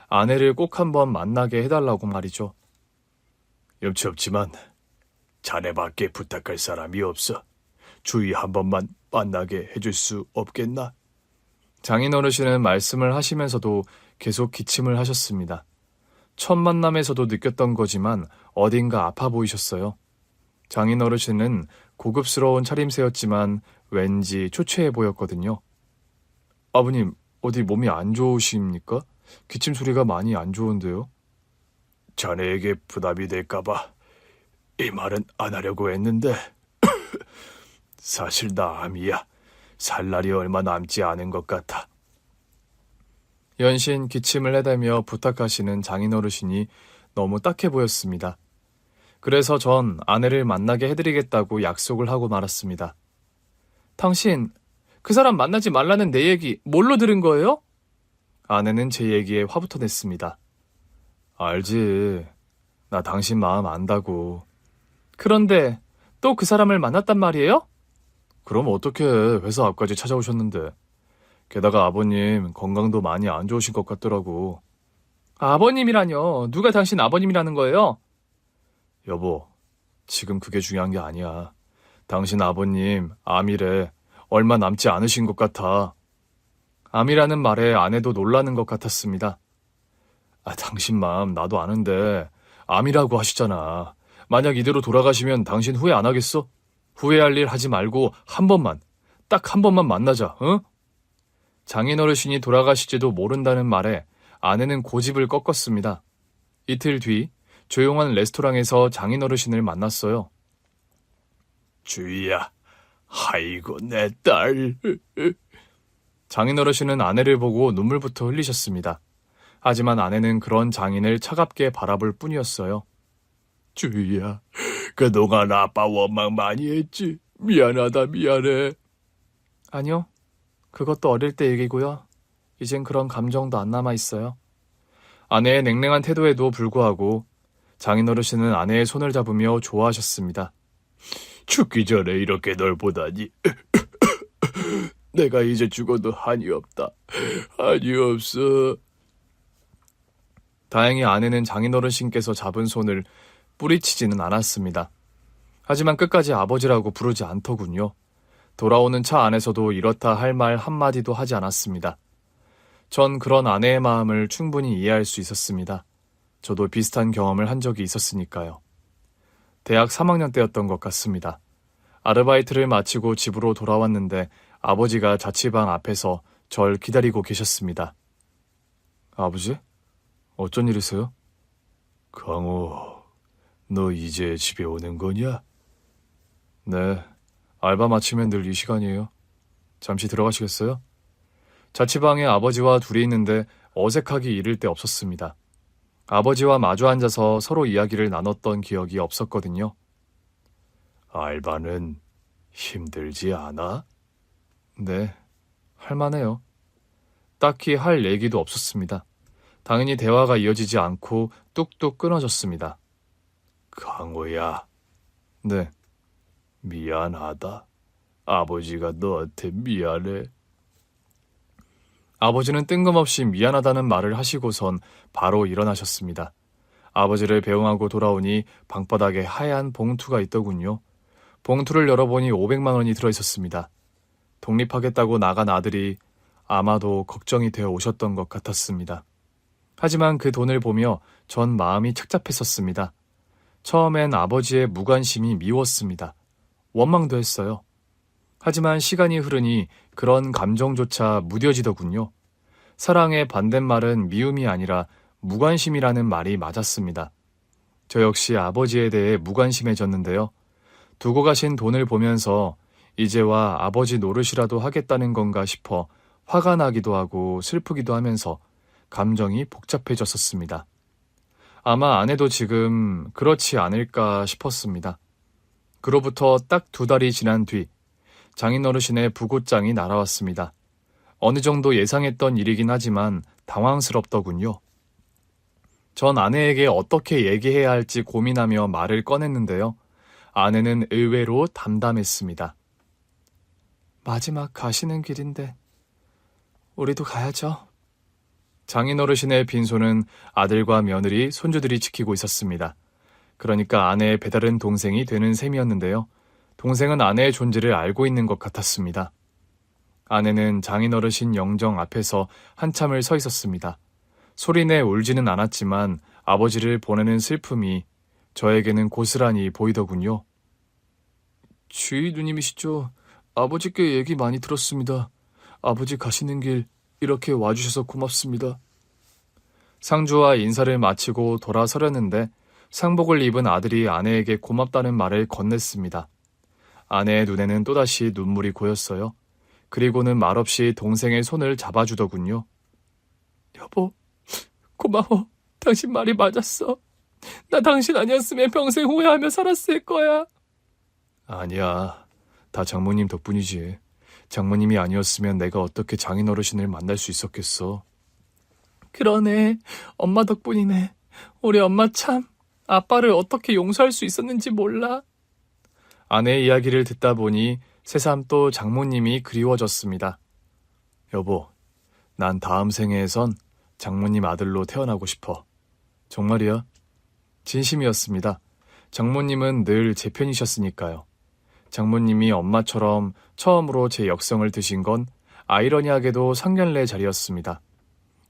Speaker 1: 아내를 꼭 한번 만나게 해달라고 말이죠. 염치 없지만 자네밖에 부탁할 사람이 없어. 주위 한 번만 만나게 해줄 수 없겠나? 장인어르신은 말씀을 하시면서도 계속 기침을 하셨습니다. 첫 만남에서도 느꼈던 거지만 어딘가 아파 보이셨어요. 장인어르신은 고급스러운 차림새였지만 왠지 초췌해 보였거든요. 아버님, 어디 몸이 안 좋으십니까? 기침 소리가 많이 안 좋은데요. 자네에게 부담이 될까봐 이 말은 안 하려고 했는데 사실 나 암이야. 살 날이 얼마 남지 않은 것 같아. 연신 기침을 해대며 부탁하시는 장인어르신이 너무 딱해 보였습니다. 그래서 전 아내를 만나게 해드리겠다고 약속을 하고 말았습니다. 당신, 그 사람 만나지 말라는 내 얘기 뭘로 들은 거예요? 아내는 제 얘기에 화부터 냈습니다. 알지. 나 당신 마음 안다고. 그런데 또 그 사람을 만났단 말이에요? 그럼 어떻게 회사 앞까지 찾아오셨는데. 게다가 아버님 건강도 많이 안 좋으신 것 같더라고. 아버님이라뇨? 누가 당신 아버님이라는 거예요? 여보, 지금 그게 중요한 게 아니야. 당신 아버님 암이래. 얼마 남지 않으신 것 같아. 암이라는 말에 아내도 놀라는 것 같았습니다. 당신 마음 나도 아는데 암이라고 하시잖아. 만약 이대로 돌아가시면 당신 후회 안 하겠어? 후회할 일 하지 말고 한 번만, 딱 한 번만 만나자, 응? 장인어르신이 돌아가실지도 모른다는 말에 아내는 고집을 꺾었습니다. 이틀 뒤 조용한 레스토랑에서 장인어르신을 만났어요. 주희야, 아이고 내 딸. 장인어르신은 아내를 보고 눈물부터 흘리셨습니다. 하지만 아내는 그런 장인을 차갑게 바라볼 뿐이었어요. 주희야, 그동안 아빠 원망 많이 했지. 미안하다 미안해. 아니요. 그것도 어릴 때 얘기고요. 이젠 그런 감정도 안 남아있어요. 아내의 냉랭한 태도에도 불구하고 장인어르신은 아내의 손을 잡으며 좋아하셨습니다. 죽기 전에 이렇게 널 보다니. 내가 이제 죽어도 한이 없다. 한이 없어. 다행히 아내는 장인어르신께서 잡은 손을 뿌리치지는 않았습니다. 하지만 끝까지 아버지라고 부르지 않더군요. 돌아오는 차 안에서도 이렇다 할 말 한마디도 하지 않았습니다. 전 그런 아내의 마음을 충분히 이해할 수 있었습니다. 저도 비슷한 경험을 한 적이 있었으니까요. 대학 3학년 때였던 것 같습니다. 아르바이트를 마치고 집으로 돌아왔는데 아버지가 자취방 앞에서 절 기다리고 계셨습니다. 아버지? 어쩐 일이세요? 강호, 너 이제 집에 오는 거냐? 네, 알바 마치면 늘 이 시간이에요. 잠시 들어가시겠어요? 자취방에 아버지와 둘이 있는데 어색하기 이를 데 없었습니다. 아버지와 마주 앉아서 서로 이야기를 나눴던 기억이 없었거든요. 알바는 힘들지 않아? 네, 할만해요. 딱히 할 얘기도 없었습니다. 당연히 대화가 이어지지 않고 뚝뚝 끊어졌습니다. 강호야. 네. 미안하다. 아버지가 너한테 미안해. 아버지는 뜬금없이 미안하다는 말을 하시고선 바로 일어나셨습니다. 아버지를 배웅하고 돌아오니 방바닥에 하얀 봉투가 있더군요. 봉투를 열어보니 500만 원이 들어있었습니다. 독립하겠다고 나간 아들이 아마도 걱정이 되어 오셨던 것 같았습니다. 하지만 그 돈을 보며 전 마음이 착잡했었습니다. 처음엔 아버지의 무관심이 미웠습니다. 원망도 했어요. 하지만 시간이 흐르니 그런 감정조차 무뎌지더군요. 사랑의 반대말은 미움이 아니라 무관심이라는 말이 맞았습니다. 저 역시 아버지에 대해 무관심해졌는데요. 두고 가신 돈을 보면서 이제와 아버지 노릇이라도 하겠다는 건가 싶어 화가 나기도 하고 슬프기도 하면서 감정이 복잡해졌었습니다. 아마 아내도 지금 그렇지 않을까 싶었습니다. 그로부터 딱 2달이 지난 뒤 장인어르신의 부고장이 날아왔습니다. 어느 정도 예상했던 일이긴 하지만 당황스럽더군요. 전 아내에게 어떻게 얘기해야 할지 고민하며 말을 꺼냈는데요. 아내는 의외로 담담했습니다. 마지막 가시는 길인데 우리도 가야죠. 장인어르신의 빈소는 아들과 며느리, 손주들이 지키고 있었습니다. 그러니까 아내의 배다른 동생이 되는 셈이었는데요. 동생은 아내의 존재를 알고 있는 것 같았습니다. 아내는 장인어르신 영정 앞에서 한참을 서 있었습니다. 소리내 울지는 않았지만 아버지를 보내는 슬픔이 저에게는 고스란히 보이더군요. 주의 누님이시죠? 아버지께 얘기 많이 들었습니다. 아버지 가시는 길 이렇게 와주셔서 고맙습니다. 상주와 인사를 마치고 돌아서려는데 상복을 입은 아들이 아내에게 고맙다는 말을 건넸습니다. 아내의 눈에는 또다시 눈물이 고였어요. 그리고는 말없이 동생의 손을 잡아주더군요. 여보, 고마워. 당신 말이 맞았어. 나 당신 아니었으면 평생 후회하며 살았을 거야. 아니야. 다 장모님 덕분이지. 장모님이 아니었으면 내가 어떻게 장인어르신을 만날 수 있었겠어. 그러네. 엄마 덕분이네. 우리 엄마 참 아빠를 어떻게 용서할 수 있었는지 몰라. 아내의 이야기를 듣다 보니 새삼 또 장모님이 그리워졌습니다. 여보, 난 다음 생애에선 장모님 아들로 태어나고 싶어. 정말이야? 진심이었습니다. 장모님은 늘 제 편이셨으니까요. 장모님이 엄마처럼 처음으로 제 역성을 드신 건 아이러니하게도 상견례 자리였습니다.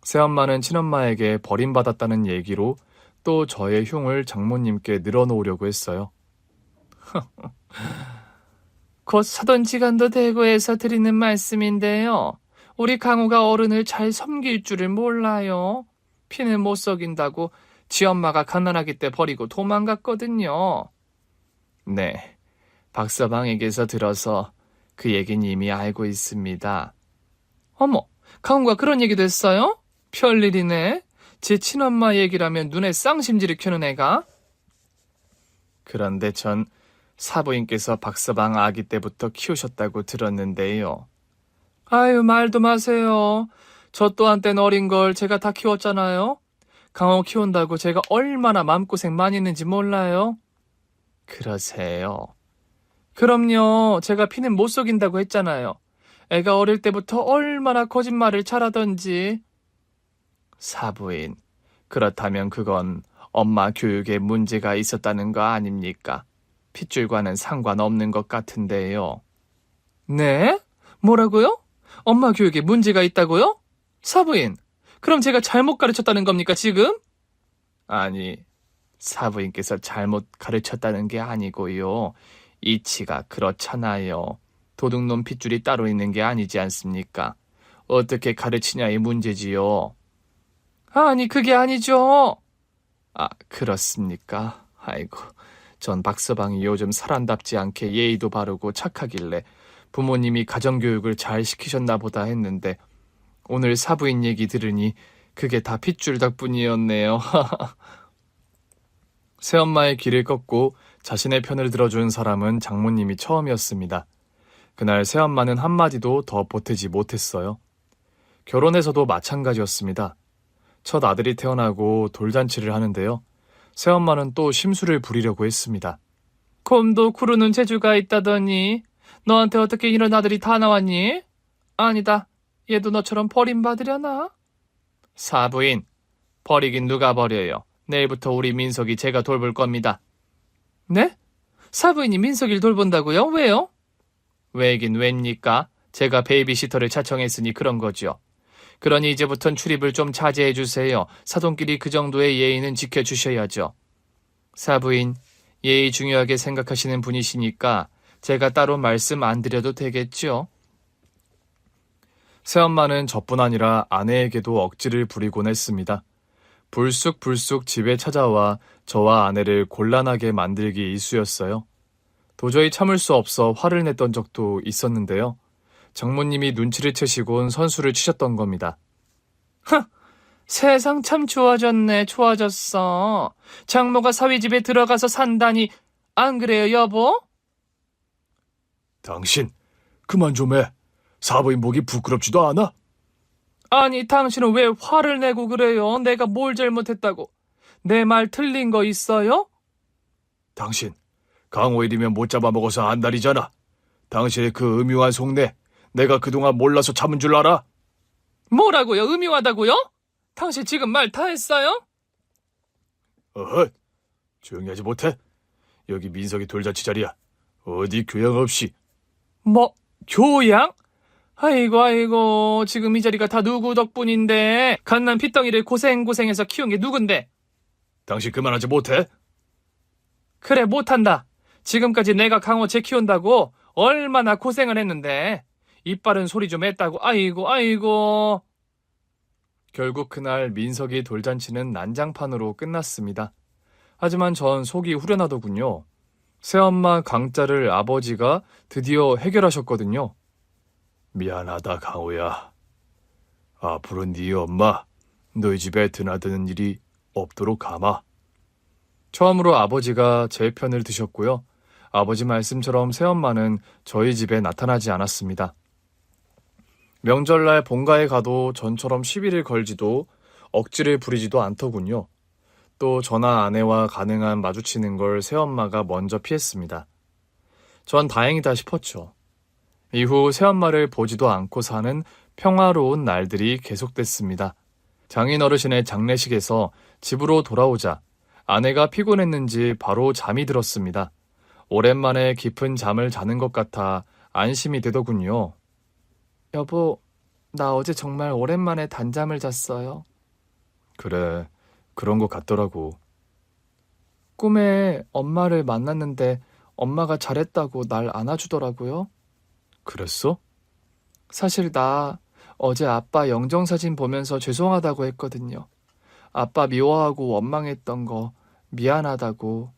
Speaker 1: 새엄마는 친엄마에게 버림받았다는 얘기로 또 저의 흉을 장모님께 늘어놓으려고 했어요. 곧 사돈지간도 되고 해서 드리는 말씀인데요. 우리 강우가 어른을 잘 섬길 줄을 몰라요. 피는 못 속인다고 지엄마가 갓난아기 때 버리고 도망갔거든요. 네, 박서방에게서 들어서 그 얘기는 이미 알고 있습니다. 어머, 강우가 그런 얘기도 했어요? 별일이네. 제 친엄마 얘기라면 눈에 쌍심지를 켜는 애가. 그런데 전 사부인께서 박서방 아기 때부터 키우셨다고 들었는데요. 아유, 말도 마세요. 저 또한 땐 어린 걸 제가 다 키웠잖아요. 강호 키운다고 제가 얼마나 마음고생 많이 했는지 몰라요? 그러세요. 그럼요. 제가 피는 못 속인다고 했잖아요. 애가 어릴 때부터 얼마나 거짓말을 잘하던지. 사부인, 그렇다면 그건 엄마 교육에 문제가 있었다는 거 아닙니까? 핏줄과는 상관없는 것 같은데요. 네? 뭐라고요? 엄마 교육에 문제가 있다고요? 사부인, 그럼 제가 잘못 가르쳤다는 겁니까, 지금? 아니, 사부인께서 잘못 가르쳤다는 게 아니고요. 이치가 그렇잖아요. 도둑놈 핏줄이 따로 있는 게 아니지 않습니까? 어떻게 가르치냐의 문제지요. 아니, 그게 아니죠. 아, 그렇습니까? 아이고, 전 박서방이 요즘 사람답지 않게 예의도 바르고 착하길래 부모님이 가정교육을 잘 시키셨나 보다 했는데 오늘 사부인 얘기 들으니 그게 다 핏줄 덕분이었네요. 새엄마의 길을 꺾고 자신의 편을 들어준 사람은 장모님이 처음이었습니다. 그날 새엄마는 한마디도 더 보태지 못했어요. 결혼해서도 마찬가지였습니다. 첫 아들이 태어나고 돌잔치를 하는데요. 새엄마는 또 심술을 부리려고 했습니다. 곰도 구르는 재주가 있다더니 너한테 어떻게 이런 아들이 다 나왔니? 아니다. 얘도 너처럼 버림받으려나? 사부인, 버리긴 누가 버려요. 내일부터 우리 민석이 제가 돌볼 겁니다. 네? 사부인이 민석이를 돌본다고요? 왜요? 왜긴 왜입니까? 제가 베이비시터를 차청했으니 그런 거죠. 그러니 이제부턴 출입을 좀 자제해 주세요. 사돈끼리 그 정도의 예의는 지켜주셔야죠. 사부인, 예의 중요하게 생각하시는 분이시니까 제가 따로 말씀 안 드려도 되겠죠? 새엄마는 저뿐 아니라 아내에게도 억지를 부리곤 했습니다. 불쑥불쑥 집에 찾아와 저와 아내를 곤란하게 만들기 일쑤였어요. 도저히 참을 수 없어 화를 냈던 적도 있었는데요. 장모님이 눈치를 채시곤 선수를 치셨던 겁니다. 세상 참 좋아졌네, 좋아졌어. 장모가 사위 집에 들어가서 산다니, 안 그래요, 여보?
Speaker 2: 당신, 그만 좀 해. 사부인 보기 부끄럽지도 않아?
Speaker 1: 아니, 당신은 왜 화를 내고 그래요? 내가 뭘 잘못했다고? 내 말 틀린 거 있어요?
Speaker 2: 당신, 강호일이면 못 잡아먹어서 안달이잖아. 당신의 그 음흉한 속내, 내가 그동안 몰라서 참은 줄 알아?
Speaker 1: 뭐라고요? 음흉하다고요? 당신 지금 말 다 했어요?
Speaker 2: 어헛, 조용히 하지 못해? 여기 민석이 돌잔치 자리야. 어디 교양 없이.
Speaker 1: 뭐, 교양? 아이고, 지금 이 자리가 다 누구 덕분인데, 갓난 핏덩이를 고생해서 키운 게 누군데?
Speaker 2: 당신 그만하지 못해?
Speaker 1: 그래, 못한다. 지금까지 내가 강호 재 키운다고 얼마나 고생을 했는데, 이빨은 소리 좀 했다고, 아이고. 결국 그날 민석이 돌잔치는 난장판으로 끝났습니다. 하지만 전 속이 후련하더군요. 새엄마 강짜를 아버지가 드디어 해결하셨거든요.
Speaker 2: 미안하다, 강호야. 앞으로 네 엄마, 너희 집에 드나드는 일이 없도록 감아.
Speaker 1: 처음으로 아버지가 제 편을 드셨고요. 아버지 말씀처럼 새엄마는 저희 집에 나타나지 않았습니다. 명절날 본가에 가도 전처럼 시비를 걸지도 억지를 부리지도 않더군요. 또 저나 아내와 가능한 마주치는 걸 새엄마가 먼저 피했습니다. 전 다행이다 싶었죠. 이후 새엄마를 보지도 않고 사는 평화로운 날들이 계속됐습니다. 장인어르신의 장례식에서 집으로 돌아오자 아내가 피곤했는지 바로 잠이 들었습니다. 오랜만에 깊은 잠을 자는 것 같아 안심이 되더군요. 여보, 나 어제 정말 오랜만에 단잠을 잤어요.
Speaker 2: 그래, 그런 것 같더라고.
Speaker 1: 꿈에 엄마를 만났는데 엄마가 잘했다고 날 안아주더라고요.
Speaker 2: 그랬어?
Speaker 1: 사실 나 어제 아빠 영정사진 보면서 죄송하다고 했거든요. 아빠 미워하고 원망했던 거 미안하다고.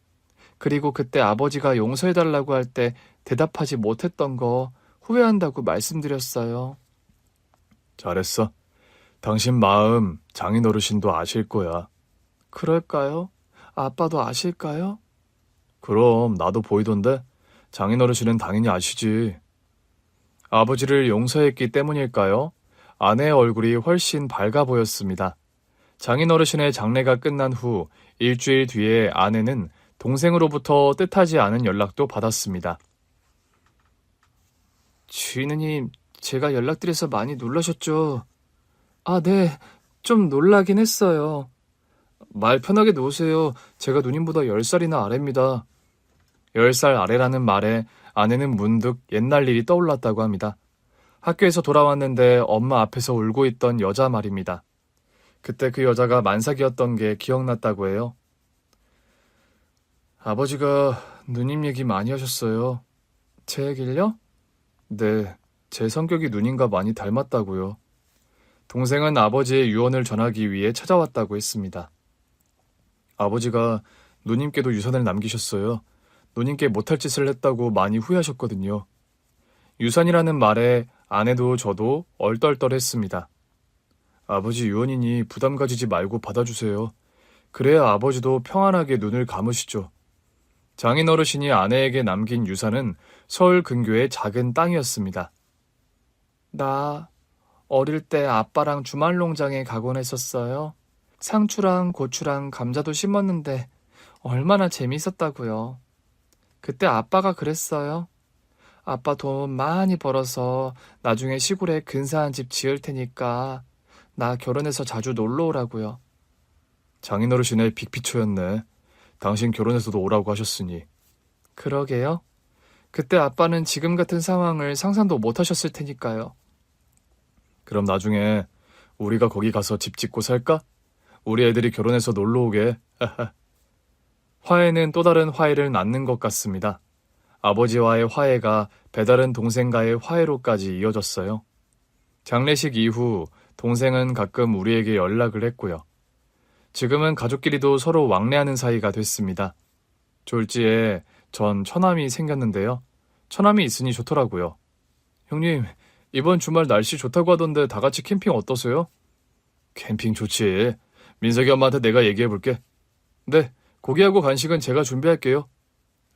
Speaker 1: 그리고 그때 아버지가 용서해달라고 할 때 대답하지 못했던 거 후회한다고 말씀드렸어요.
Speaker 2: 잘했어. 당신 마음 장인어르신도 아실 거야.
Speaker 1: 그럴까요? 아빠도 아실까요?
Speaker 2: 그럼 나도 보이던데 장인어르신은 당연히 아시지.
Speaker 1: 아버지를 용서했기 때문일까요? 아내의 얼굴이 훨씬 밝아 보였습니다. 장인어르신의 장례가 끝난 후 일주일 뒤에 아내는 동생으로부터 뜻하지 않은 연락도 받았습니다. 주인님, 제가 연락드려서 많이 놀라셨죠? 아, 네. 좀 놀라긴 했어요. 말 편하게 놓으세요. 제가 누님보다 10살이나 아래입니다. 10살 아래라는 말에 아내는 문득 옛날 일이 떠올랐다고 합니다. 학교에서 돌아왔는데 엄마 앞에서 울고 있던 여자 말입니다. 그때 그 여자가 만삭이었던 게 기억났다고 해요. 아버지가 누님 얘기 많이 하셨어요. 제 얘길요? 네, 제 성격이 누님과 많이 닮았다고요. 동생은 아버지의 유언을 전하기 위해 찾아왔다고 했습니다. 아버지가 누님께도 유산을 남기셨어요. 누님께 못할 짓을 했다고 많이 후회하셨거든요. 유산이라는 말에 아내도 저도 얼떨떨했습니다. 아버지 유언이니 부담 가지지 말고 받아주세요. 그래야 아버지도 평안하게 눈을 감으시죠. 장인어르신이 아내에게 남긴 유산은 서울 근교의 작은 땅이었습니다. 나 어릴 때 아빠랑 주말 농장에 가곤 했었어요. 상추랑 고추랑 감자도 심었는데 얼마나 재밌었다고요. 그때 아빠가 그랬어요. 아빠 돈 많이 벌어서 나중에 시골에 근사한 집 지을 테니까 나 결혼해서 자주 놀러 오라고요. 장인어르신의 빅피초였네. 당신 결혼해서도 오라고 하셨으니. 그러게요. 그때 아빠는 지금 같은 상황을 상상도 못 하셨을 테니까요. 그럼 나중에 우리가 거기 가서 집 짓고 살까? 우리 애들이 결혼해서 놀러 오게. 화해는 또 다른 화해를 낳는 것 같습니다. 아버지와의 화해가 배다른 동생과의 화해로까지 이어졌어요. 장례식 이후 동생은 가끔 우리에게 연락을 했고요. 지금은 가족끼리도 서로 왕래하는 사이가 됐습니다. 졸지에 전 처남이 생겼는데요. 처남이 있으니 좋더라고요. 형님, 이번 주말 날씨 좋다고 하던데 다 같이 캠핑 어떠세요? 캠핑 좋지. 민석이 엄마한테 내가 얘기해볼게. 네, 고기하고 간식은 제가 준비할게요.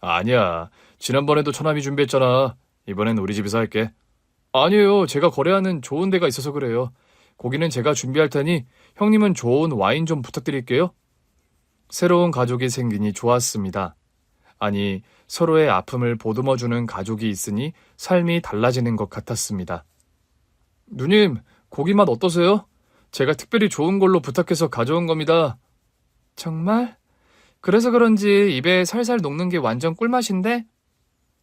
Speaker 1: 아니야, 지난번에도 처남이 준비했잖아. 이번엔 우리 집에서 할게. 아니에요, 제가 거래하는 좋은 데가 있어서 그래요. 고기는 제가 준비할 테니 형님은 좋은 와인 좀 부탁드릴게요. 새로운 가족이 생기니 좋았습니다. 아니, 서로의 아픔을 보듬어주는 가족이 있으니 삶이 달라지는 것 같았습니다. 누님, 고기 맛 어떠세요? 제가 특별히 좋은 걸로 부탁해서 가져온 겁니다. 정말? 그래서 그런지 입에 살살 녹는 게 완전 꿀맛인데?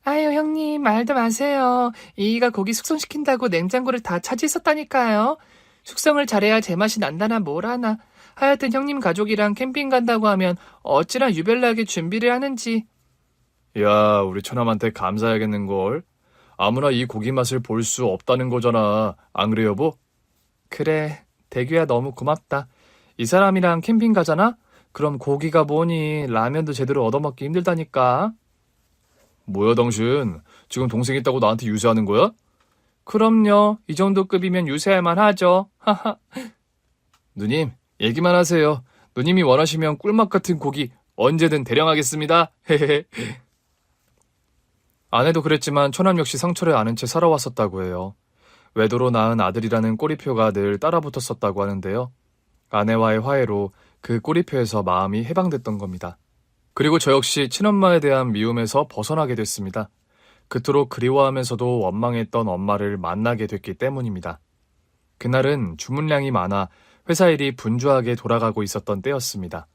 Speaker 1: 아유, 형님, 말도 마세요. 이이가 고기 숙성시킨다고 냉장고를 다 차지했었다니까요. 숙성을 잘해야 제맛이 난다나 뭐라나. 하여튼 형님 가족이랑 캠핑 간다고 하면 어찌나 유별나게 준비를 하는지. 야, 우리 처남한테 감사해야겠는걸. 아무나 이 고기 맛을 볼 수 없다는 거잖아. 안 그래, 여보? 그래, 대규야 너무 고맙다. 이 사람이랑 캠핑 가잖아? 그럼 고기가 뭐니 라면도 제대로 얻어먹기 힘들다니까. 뭐야 당신, 지금 동생 있다고 나한테 유세하는 거야? 그럼요, 이 정도 급이면 유세할만 하죠. 하하. 누님, 얘기만 하세요. 누님이 원하시면 꿀맛 같은 고기 언제든 대령하겠습니다. 헤헤. 아내도 그랬지만 처남 역시 상처를 아는 채 살아왔었다고 해요. 외도로 낳은 아들이라는 꼬리표가 늘 따라붙었었다고 하는데요. 아내와의 화해로 그 꼬리표에서 마음이 해방됐던 겁니다. 그리고 저 역시 친엄마에 대한 미움에서 벗어나게 됐습니다. 그토록 그리워하면서도 원망했던 엄마를 만나게 됐기 때문입니다. 그날은 주문량이 많아 회사 일이 분주하게 돌아가고 있었던 때였습니다.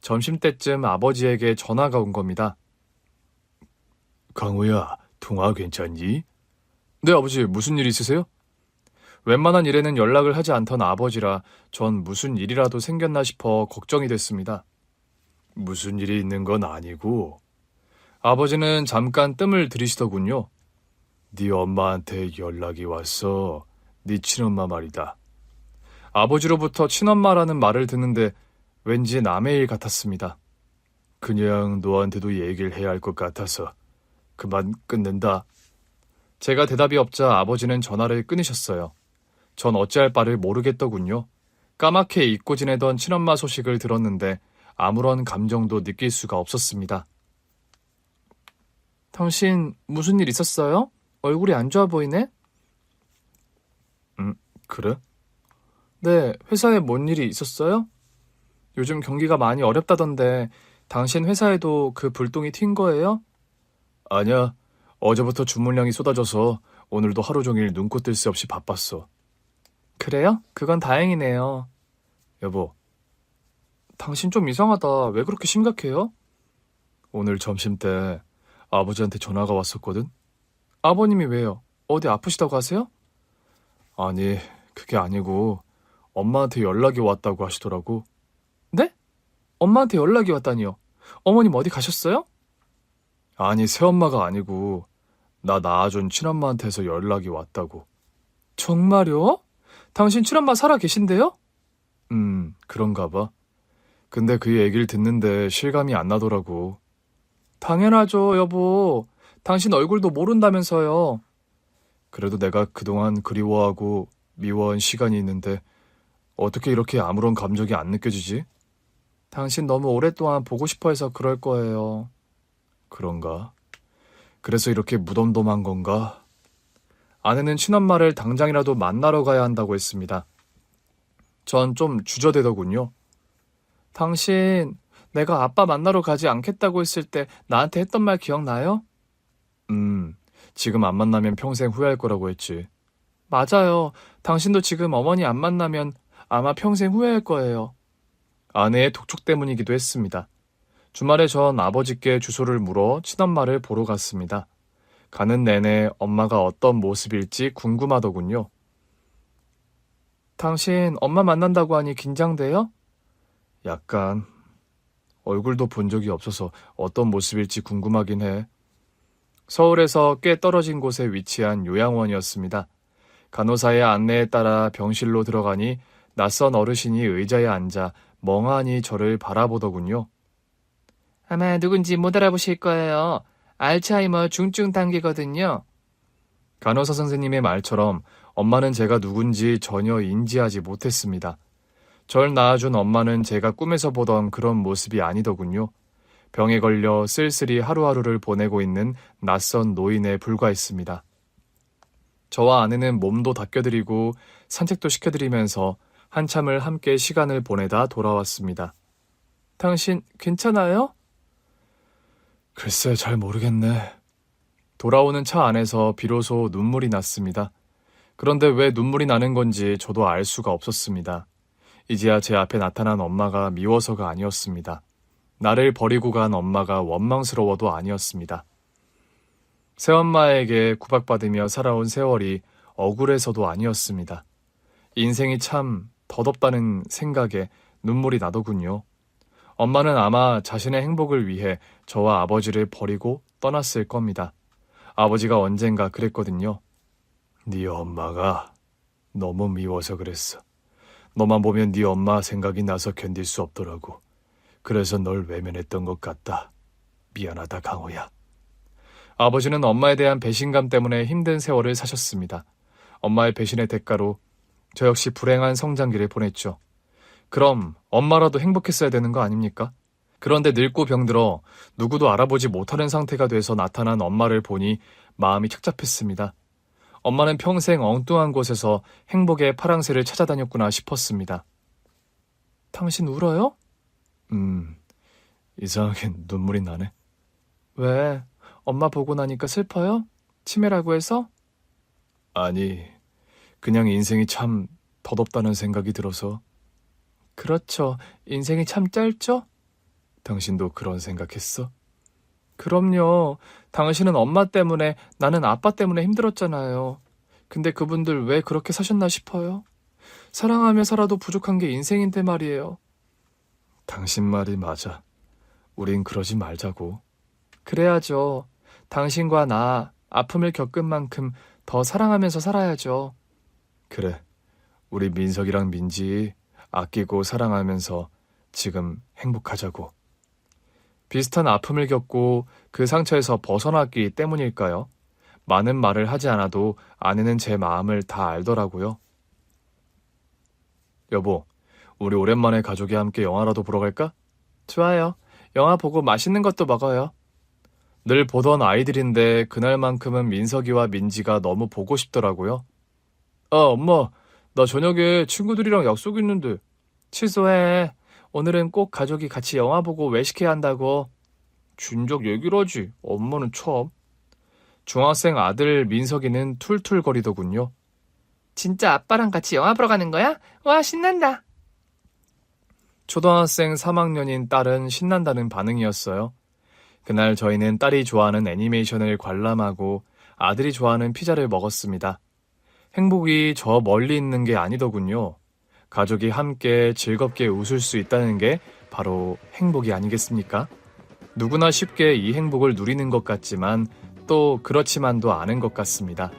Speaker 1: 점심때쯤 아버지에게 전화가 온 겁니다.
Speaker 2: 강호야, 통화 괜찮니?
Speaker 1: 네, 아버지, 무슨 일 있으세요? 웬만한 일에는 연락을 하지 않던 아버지라 전 무슨 일이라도 생겼나 싶어 걱정이 됐습니다.
Speaker 2: 무슨 일이 있는 건 아니고
Speaker 1: 아버지는 잠깐 뜸을 들이시더군요.
Speaker 2: 네 엄마한테 연락이 왔어. 네 친엄마 말이다.
Speaker 1: 아버지로부터 친엄마라는 말을 듣는데 왠지 남의 일 같았습니다.
Speaker 2: 그냥 너한테도 얘기를 해야 할 것 같아서 그만 끊는다.
Speaker 1: 제가 대답이 없자 아버지는 전화를 끊으셨어요. 전 어찌할 바를 모르겠더군요. 까맣게 잊고 지내던 친엄마 소식을 들었는데 아무런 감정도 느낄 수가 없었습니다. 당신 무슨 일 있었어요? 얼굴이 안 좋아 보이네?
Speaker 2: 그래?
Speaker 1: 네, 회사에 뭔 일이 있었어요? 요즘 경기가 많이 어렵다던데 당신 회사에도 그 불똥이 튄 거예요?
Speaker 2: 아니야. 어제부터 주문량이 쏟아져서 오늘도 하루 종일 눈코 뜰 새 없이 바빴어.
Speaker 1: 그래요? 그건 다행이네요.
Speaker 2: 여보,
Speaker 1: 당신 좀 이상하다. 왜 그렇게 심각해요?
Speaker 2: 오늘 점심 때 아버지한테 전화가 왔었거든?
Speaker 1: 아버님이 왜요? 어디 아프시다고 하세요?
Speaker 2: 아니, 그게 아니고 엄마한테 연락이 왔다고 하시더라고.
Speaker 1: 네? 엄마한테 연락이 왔다니요. 어머님 어디 가셨어요? 아니, 새엄마가 아니고 나 낳아준 친엄마한테서 연락이 왔다고. 정말요? 당신 친엄마 살아 계신데요? 그런가 봐. 근데 그 얘기를 듣는데 실감이 안 나더라고. 당연하죠, 여보. 당신 얼굴도 모른다면서요. 그래도 내가 그동안 그리워하고 미워한 시간이 있는데 어떻게 이렇게 아무런 감정이 안 느껴지지? 당신 너무 오랫동안 보고 싶어 해서 그럴 거예요. 그런가? 그래서 이렇게 무덤덤한 건가? 아내는 친엄마를 당장이라도 만나러 가야 한다고 했습니다. 전 좀 주저되더군요. 당신, 내가 아빠 만나러 가지 않겠다고 했을 때 나한테 했던 말 기억나요? 지금 안 만나면 평생 후회할 거라고 했지. 맞아요. 당신도 지금 어머니 안 만나면 아마 평생 후회할 거예요. 아내의 독촉 때문이기도 했습니다. 주말에 전 아버지께 주소를 물어 친엄마를 보러 갔습니다. 가는 내내 엄마가 어떤 모습일지 궁금하더군요. 당신 엄마 만난다고 하니 긴장돼요? 약간. 얼굴도 본 적이 없어서 어떤 모습일지 궁금하긴 해. 서울에서 꽤 떨어진 곳에 위치한 요양원이었습니다. 간호사의 안내에 따라 병실로 들어가니 낯선 어르신이 의자에 앉아 멍하니 저를 바라보더군요. 아마 누군지 못 알아보실 거예요. 알츠하이머 중증 단계거든요. 간호사 선생님의 말처럼 엄마는 제가 누군지 전혀 인지하지 못했습니다. 절 낳아준 엄마는 제가 꿈에서 보던 그런 모습이 아니더군요. 병에 걸려 쓸쓸히 하루하루를 보내고 있는 낯선 노인에 불과했습니다. 저와 아내는 몸도 닦여드리고 산책도 시켜드리면서 한참을 함께 시간을 보내다 돌아왔습니다. 당신 괜찮아요? 글쎄 잘 모르겠네. 돌아오는 차 안에서 비로소 눈물이 났습니다. 그런데 왜 눈물이 나는 건지 저도 알 수가 없었습니다. 이제야 제 앞에 나타난 엄마가 미워서가 아니었습니다. 나를 버리고 간 엄마가 원망스러워도 아니었습니다. 새엄마에게 구박받으며 살아온 세월이 억울해서도 아니었습니다. 인생이 참 덧없다는 생각에 눈물이 나더군요. 엄마는 아마 자신의 행복을 위해 저와 아버지를 버리고 떠났을 겁니다. 아버지가 언젠가 그랬거든요. 네 엄마가 너무 미워서 그랬어. 너만 보면 네 엄마 생각이 나서 견딜 수 없더라고. 그래서 널 외면했던 것 같다. 미안하다, 강호야. 아버지는 엄마에 대한 배신감 때문에 힘든 세월을 사셨습니다. 엄마의 배신의 대가로 저 역시 불행한 성장기를 보냈죠. 그럼 엄마라도 행복했어야 되는 거 아닙니까? 그런데 늙고 병들어 누구도 알아보지 못하는 상태가 돼서 나타난 엄마를 보니 마음이 착잡했습니다. 엄마는 평생 엉뚱한 곳에서 행복의 파랑새를 찾아다녔구나 싶었습니다. 당신 울어요? 이상하게 눈물이 나네. 왜? 엄마 보고 나니까 슬퍼요? 치매라고 해서? 아니, 그냥 인생이 참 덧없다는 생각이 들어서. 그렇죠. 인생이 참 짧죠? 당신도 그런 생각했어? 그럼요. 당신은 엄마 때문에, 나는 아빠 때문에 힘들었잖아요. 근데 그분들 왜 그렇게 사셨나 싶어요. 사랑하며 살아도 부족한 게 인생인데 말이에요. 당신 말이 맞아. 우린 그러지 말자고. 그래야죠. 당신과 나 아픔을 겪은 만큼 더 사랑하면서 살아야죠. 그래. 우리 민석이랑 민지 아끼고 사랑하면서 지금 행복하자고. 비슷한 아픔을 겪고 그 상처에서 벗어났기 때문일까요? 많은 말을 하지 않아도 아내는 제 마음을 다 알더라고요. 여보, 우리 오랜만에 가족이 함께 영화라도 보러 갈까? 좋아요. 영화 보고 맛있는 것도 먹어요. 늘 보던 아이들인데 그날만큼은 민석이와 민지가 너무 보고 싶더라고요. 엄마, 나 저녁에 친구들이랑 약속 있는데. 취소해. 오늘은 꼭 가족이 같이 영화 보고 외식해야 한다고. 진작 얘기를 하지. 엄마는 참. 중학생 아들 민석이는 툴툴거리더군요. 진짜 아빠랑 같이 영화 보러 가는 거야? 와, 신난다. 초등학생 3학년인 딸은 신난다는 반응이었어요. 그날 저희는 딸이 좋아하는 애니메이션을 관람하고 아들이 좋아하는 피자를 먹었습니다. 행복이 저 멀리 있는 게 아니더군요. 가족이 함께 즐겁게 웃을 수 있다는 게 바로 행복이 아니겠습니까? 누구나 쉽게 이 행복을 누리는 것 같지만 또 그렇지만도 않은 것 같습니다.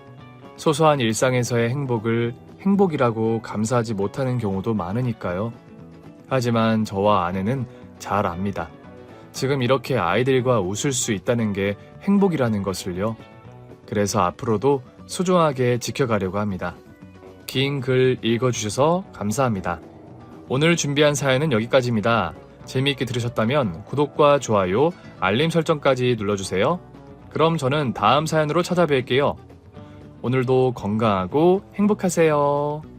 Speaker 1: 소소한 일상에서의 행복을 행복이라고 감사하지 못하는 경우도 많으니까요. 하지만 저와 아내는 잘 압니다. 지금 이렇게 아이들과 웃을 수 있다는 게 행복이라는 것을요. 그래서 앞으로도 소중하게 지켜가려고 합니다. 긴 글 읽어주셔서 감사합니다. 오늘 준비한 사연은 여기까지입니다. 재미있게 들으셨다면 구독과 좋아요, 알림 설정까지 눌러주세요. 그럼 저는 다음 사연으로 찾아뵐게요. 오늘도 건강하고 행복하세요.